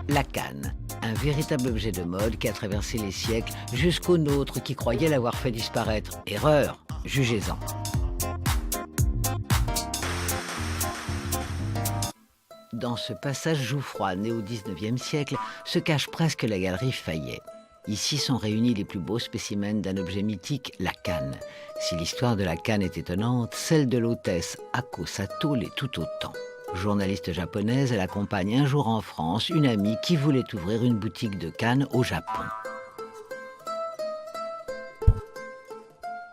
La canne, un véritable objet de mode qui a traversé les siècles jusqu'aux nôtres qui croyaient l'avoir fait disparaître. Erreur, jugez-en. Dans ce passage Jouffroy, né au XIXe siècle, se cache presque la galerie Fayet. Ici sont réunis les plus beaux spécimens d'un objet mythique, la canne. Si l'histoire de la canne est étonnante, celle de l'hôtesse Ako Sato l'est tout autant. Journaliste japonaise, elle accompagne un jour en France une amie qui voulait ouvrir une boutique de canne au Japon.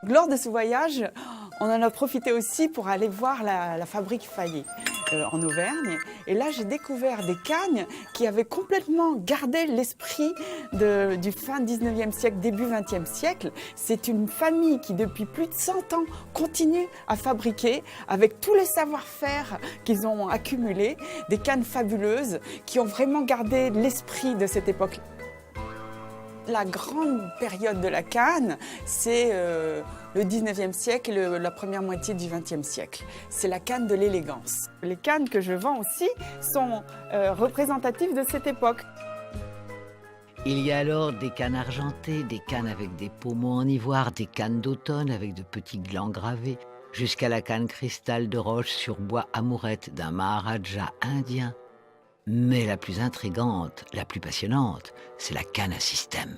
Lors de ce voyage, on en a profité aussi pour aller voir la fabrique Fayet en Auvergne. Et là, j'ai découvert des cannes qui avaient complètement gardé l'esprit du fin 19e siècle, début 20e siècle. C'est une famille qui, depuis plus de 100 ans, continue à fabriquer, avec tous les savoir-faire qu'ils ont accumulés, des cannes fabuleuses qui ont vraiment gardé l'esprit de cette époque. La grande période de la canne, c'est le 19e siècle et la première moitié du 20e siècle. C'est la canne de l'élégance. Les cannes que je vends aussi sont représentatives de cette époque. Il y a alors des cannes argentées, des cannes avec des pommeaux en ivoire, des cannes d'automne avec de petits glands gravés, jusqu'à la canne cristal de roche sur bois amourette d'un Maharaja indien. Mais la plus intrigante, la plus passionnante, c'est la canne à système.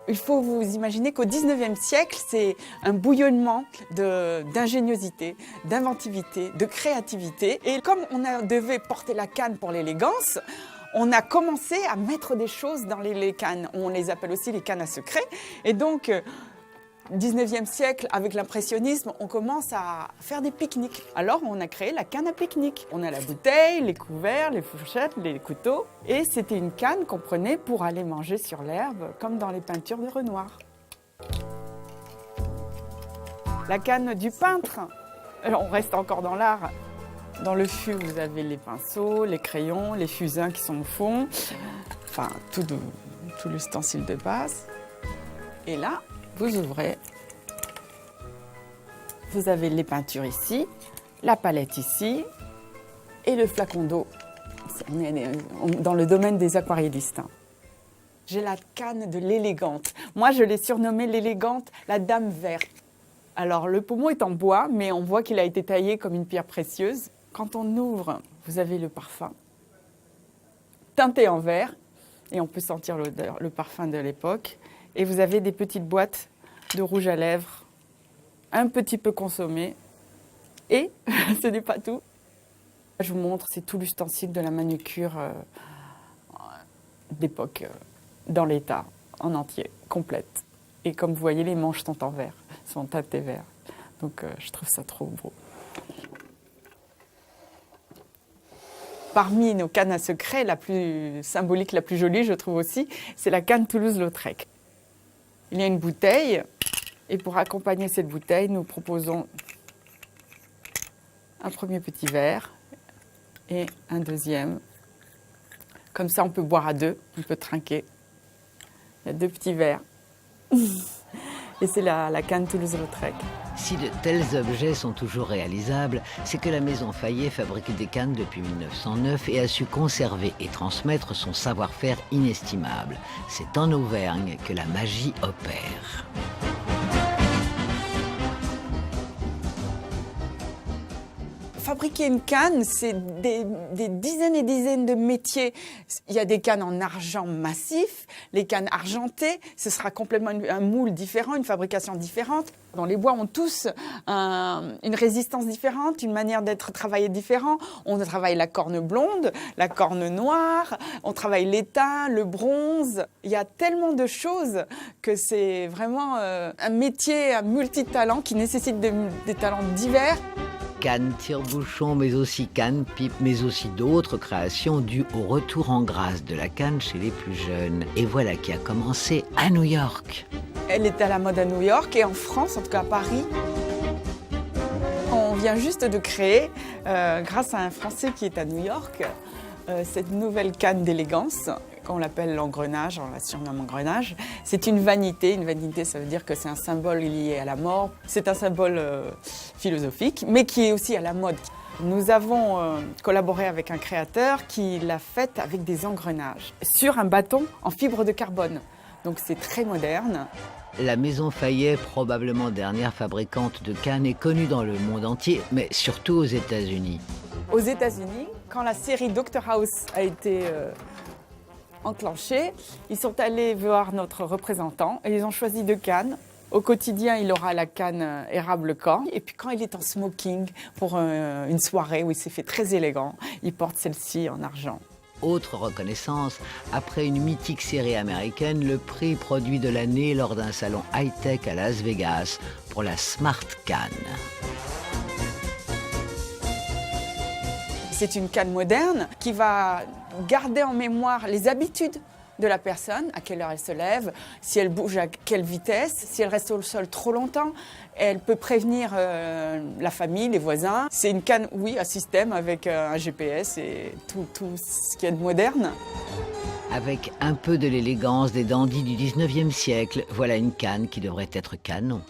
Il faut vous imaginer qu'au 19e siècle, c'est un bouillonnement d'ingéniosité, d'inventivité, de créativité. Et comme devait porter la canne pour l'élégance, on a commencé à mettre des choses dans les cannes. On les appelle aussi les cannes à secret. Et donc, 19e siècle, avec l'impressionnisme, on commence à faire des pique-niques. Alors, on a créé la canne à pique-nique. On a la bouteille, les couverts, les fourchettes, les couteaux. Et c'était une canne qu'on prenait pour aller manger sur l'herbe, comme dans les peintures de Renoir. La canne du peintre. Alors, on reste encore dans l'art. Dans le fût, vous avez les pinceaux, les crayons, les fusains qui sont au fond. Enfin, tout l'ustensile de base. Et là, vous ouvrez, vous avez les peintures ici, la palette ici et le flacon d'eau. On est dans le domaine des aquarellistes. J'ai la canne de l'élégante. Moi, je l'ai surnommée l'élégante, la dame verte. Alors, le pommeau est en bois, mais on voit qu'il a été taillé comme une pierre précieuse. Quand on ouvre, vous avez le parfum teinté en vert et on peut sentir l'odeur, le parfum de l'époque. Et vous avez des petites boîtes de rouge à lèvres, un petit peu consommé. Et ce n'est pas tout. Je vous montre, c'est tout l'ustensile de la manucure d'époque, dans l'état, en entier, complète. Et comme vous voyez, les manches sont en vert, sont teintées vert. Donc je trouve ça trop beau. Parmi nos cannes à secret, la plus symbolique, la plus jolie, je trouve aussi, c'est la canne Toulouse-Lautrec. Il y a une bouteille, et pour accompagner cette bouteille, nous proposons un premier petit verre et un deuxième. Comme ça, on peut boire à deux, on peut trinquer. Il y a deux petits verres. Et c'est la canne Toulouse-Lautrec. Si de tels objets sont toujours réalisables, c'est que la maison Fayet fabrique des cannes depuis 1909 et a su conserver et transmettre son savoir-faire inestimable. C'est en Auvergne que la magie opère. Fabriquer une canne, c'est des dizaines et dizaines de métiers. Il y a des cannes en argent massif, les cannes argentées, ce sera complètement un moule différent, une fabrication différente. Dans les bois ont tous une résistance différente, une manière d'être travaillé différent. On travaille la corne blonde, la corne noire, on travaille l'étain, le bronze. Il y a tellement de choses que c'est vraiment un métier à multitalent qui nécessite des talents divers. Canne, tire-bouchon, mais aussi canne, pipe, mais aussi d'autres créations dues au retour en grâce de la canne chez les plus jeunes. Et voilà qui a commencé à New York. Elle est à la mode à New York et en France, en tout cas à Paris. On vient juste de créer, grâce à un Français qui est à New York, cette nouvelle canne d'élégance, qu'on l'appelle l'engrenage, on la surnomme engrenage. C'est une vanité. Une vanité, ça veut dire que c'est un symbole lié à la mort. C'est un symbole philosophique, mais qui est aussi à la mode. Nous avons collaboré avec un créateur qui l'a faite avec des engrenages sur un bâton en fibre de carbone. Donc c'est très moderne. La maison Fayet, probablement dernière fabricante de cannes, est connue dans le monde entier, mais surtout aux États-Unis. Aux États-Unis, quand la série Dr House a été enclenchée, ils sont allés voir notre représentant et ils ont choisi 2 cannes. Au quotidien, il aura la canne érable corne. Et puis quand il est en smoking pour une soirée où il s'est fait très élégant, il porte celle-ci en argent. Autre reconnaissance, après une mythique série américaine, le prix produit de l'année lors d'un salon high-tech à Las Vegas pour la Smart Canne. C'est une canne moderne qui va garder en mémoire les habitudes de la personne, à quelle heure elle se lève, si elle bouge à quelle vitesse, si elle reste au sol trop longtemps. Elle peut prévenir la famille, les voisins. C'est une canne, oui, à système avec un GPS et tout ce qu'il y a de moderne. Avec un peu de l'élégance des dandys du 19e siècle, voilà une canne qui devrait être canon.